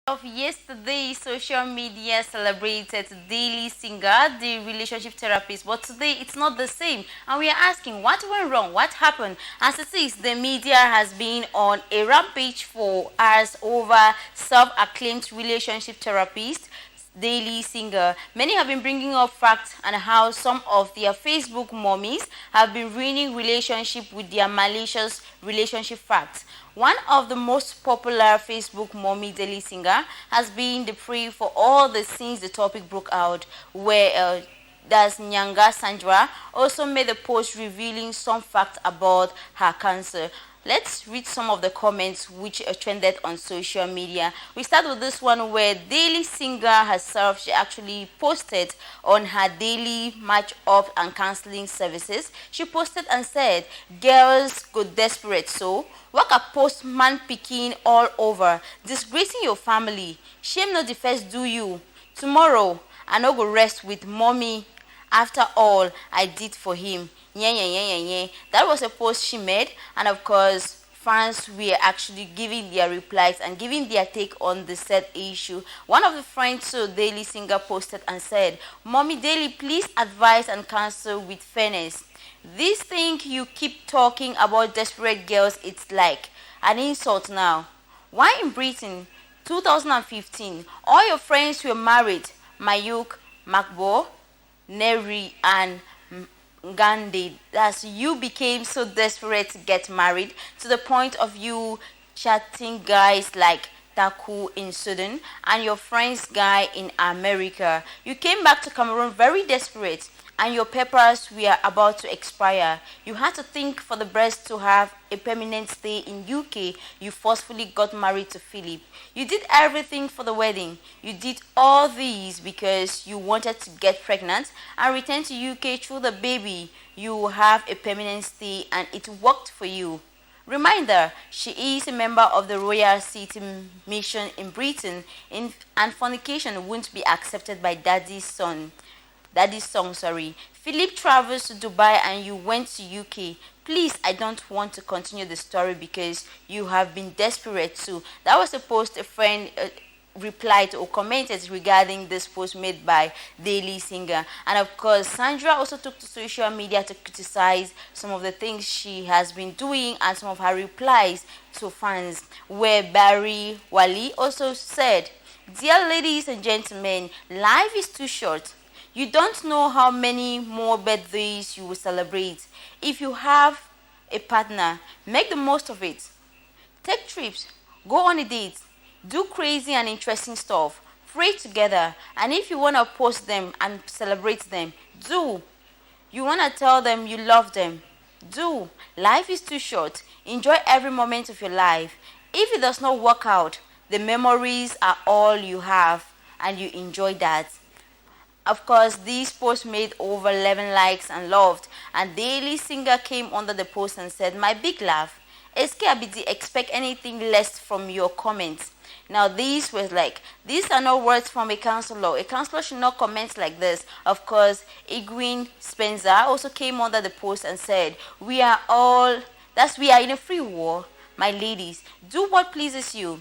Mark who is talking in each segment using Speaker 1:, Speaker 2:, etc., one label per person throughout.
Speaker 1: Of yesterday, social media celebrated daily Singah, the relationship therapist, but today it's not the same. And we are asking what went wrong, what happened. As it is, the media has been on a rampage for hours over self-acclaimed relationship therapist Daily Singer. Many have been bringing up facts and how some of their Facebook mommies have been ruining relationship with their malicious relationship facts. One of the most popular Facebook mommy Daily Singer has been the prey for all the since the topic broke out, where that's Nyanga Sandra also made a post revealing some facts about her cancer. Let's read some of the comments which trended on social media. We start with this one where Daily Singer herself, she actually posted on her daily match up and counseling services. She posted and said, girls go desperate so work a postman picking all over, disgracing your family. Shame not the first do you. Tomorrow I no go rest with mommy after all I did for him. Yeah, yeah, yeah, yeah, yeah. That was a post she made, and of course, fans were actually giving their replies and giving their take on the said issue. One of the friends to Daily Singer posted and said, Mommy Daily, please advise and counsel with fairness. This thing you keep talking about desperate girls, it's like an insult now. Why in Britain, 2015, all your friends were married, Mayuk, Makbo, Neri, and Gandhi, as you became so desperate to get married to the point of you chatting guys like Taku in Sudan and your friend's guy in America. You came back to Cameroon very desperate and your papers were about to expire. You had to think for the best to have a permanent stay in UK. You forcefully got married to Philip. You did everything for the wedding. You did all these because you wanted to get pregnant and return to UK through the baby. You have a permanent stay and it worked for you. Reminder, she is a member of the Royal City Mission in Britain and fornication won't be accepted by Daddy's song, sorry. Philip travels to Dubai and you went to UK. Please, I don't want to continue the story because you have been desperate too. That was a post a friend replied or commented regarding this post made by Daily Singer. And of course, Sandra also took to social media to criticize some of the things she has been doing and some of her replies to fans, where Barry Wali also said, Dear ladies and gentlemen, life is too short. You don't know how many more birthdays you will celebrate. If you have a partner, make the most of it. Take trips, go on a date, do crazy and interesting stuff, pray together, and if you want to post them and celebrate them, do. You want to tell them you love them, do. Life is too short. Enjoy every moment of your life. If it does not work out, the memories are all you have, and you enjoy that. Of course, these posts made over 11 likes and loved, and Daily Singer came under the post and said, My big laugh. SK Abidi, expect anything less from your comments. Now these was like, these are not words from a counselor. A counselor should not comment like this. Of course, Igwin Spencer also came under the post and said, we are in a free war, my ladies. Do what pleases you.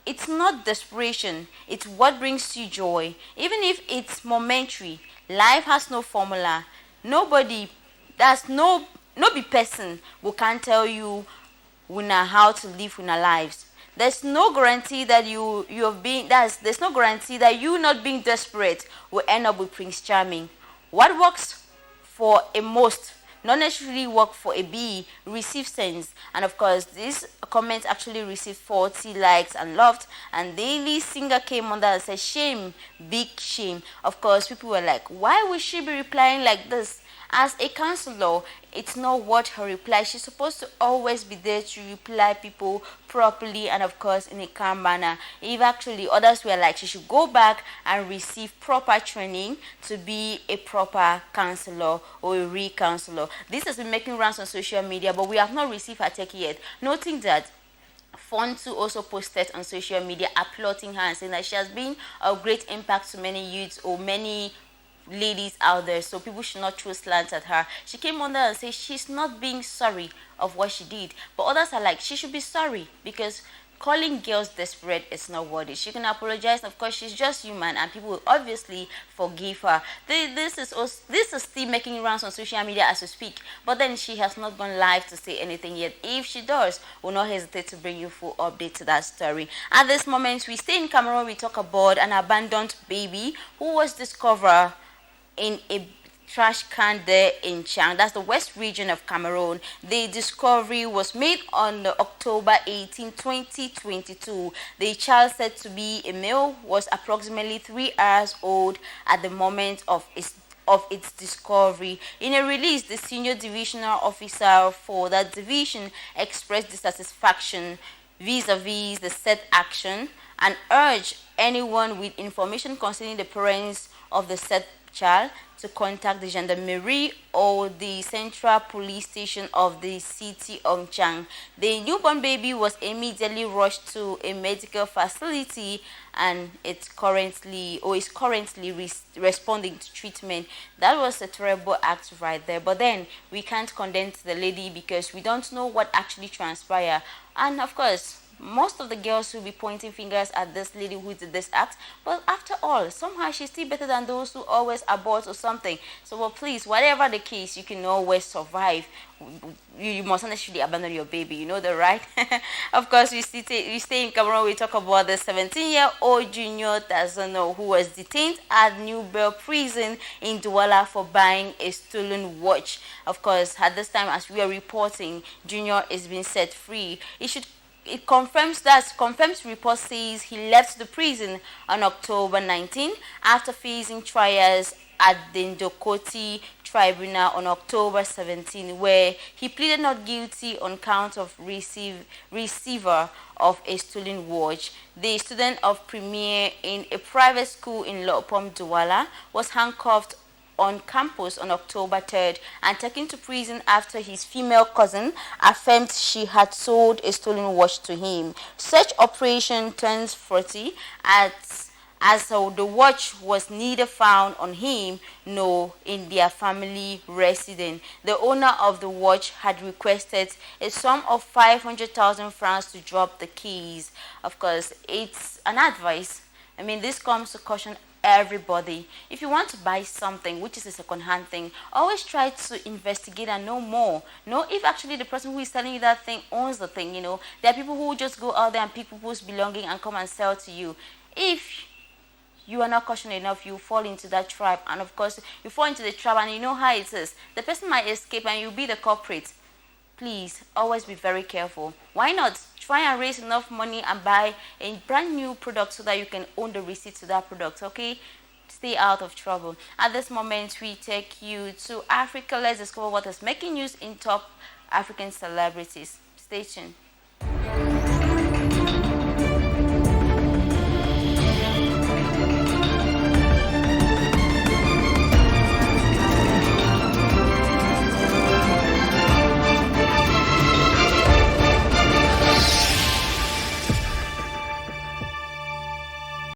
Speaker 1: It's not desperation, it's what brings you joy. Even if it's momentary, life has no formula. Nobody, no be person who can tell you how to live in our lives. There's no guarantee that there's no guarantee that you not being desperate will end up with Prince Charming. What works for a most not necessarily work for a B, receive sense. And of course, this comment actually received 40 likes and loved. And Daily Singer came on that and said, shame, big shame. Of course, people were like, why would she be replying like this? As a counselor, it's not what her reply. She's supposed to always be there to reply people properly and of course in a calm manner. If actually others were like she should go back and receive proper training to be a proper counselor or a re-counselor. This has been making rounds on social media, but we have not received her take yet. Noting that Fontu also posted on social media applauding her and saying that she has been of great impact to many youths or many ladies out there, so people should not throw slants at her. She came on there and said she's not being sorry of what she did, but others are like she should be sorry because calling girls desperate is not worth it. She can apologize. Of course, she's just human, and people will obviously forgive her. This is still making rounds on social media as we speak. But then she has not gone live to say anything yet. If she does, we'll not hesitate to bring you full update to that story. At this moment, we stay in Cameroon. We talk about an abandoned baby who was discovered in a trash can there in Chang. That's the west region of Cameroon. The discovery was made on October 18, 2022. The child, said to be a male, was approximately 3 hours old at the moment of its discovery. In a release, the senior divisional officer for that division expressed dissatisfaction vis-a-vis the said action and urged anyone with information concerning the parents of the said child to contact the gendarmerie or the central police station of the city of Chang. The newborn baby was immediately rushed to a medical facility and is currently responding to treatment. That was a terrible act right there. But then we can't condemn the lady because we don't know what actually transpired. And of course, most of the girls will be pointing fingers at this lady who did this act, but after all, somehow she's still better than those who always abort or something. So, well, please, whatever the case, you can always survive. You mustn't necessarily abandon your baby, you know that, right? Of course, we stay in Cameroon. We talk about the 17-year-old Junior Tazano, who was detained at New Bell Prison in Douala for buying a stolen watch. Of course, at this time, as we are reporting, Junior is being set free. It confirms report says he left the prison on October 19 after facing trials at the Ndokoti Tribunal on October 17, where he pleaded not guilty on count of receiver of a stolen watch. The student of Premier in a private school in Lopom, Douala, was handcuffed on campus on October 3rd and taken to prison after his female cousin affirmed she had sold a stolen watch to him. Such operation turns 40 as the watch was neither found on him nor in their family residence. The owner of the watch had requested a sum of 500,000 francs to drop the keys. Of course, it's an advice. I mean, this comes to caution everybody. If you want to buy something which is a second-hand thing, always try to investigate and know more. Know if actually the person who is selling you that thing owns the thing. You know, there are people who just go out there and pick people's belongings and come and sell to you. If you are not cautious enough, you fall into that trap, and of course you fall into the trap and you know how it is. The person might escape and you'll be the culprit. Please always be very careful. Why not try and raise enough money and buy a brand new product so that you can own the receipt to that product, okay? Stay out of trouble. At this moment, we take you to Africa. Let's discover what is making news in top African celebrities. Stay tuned.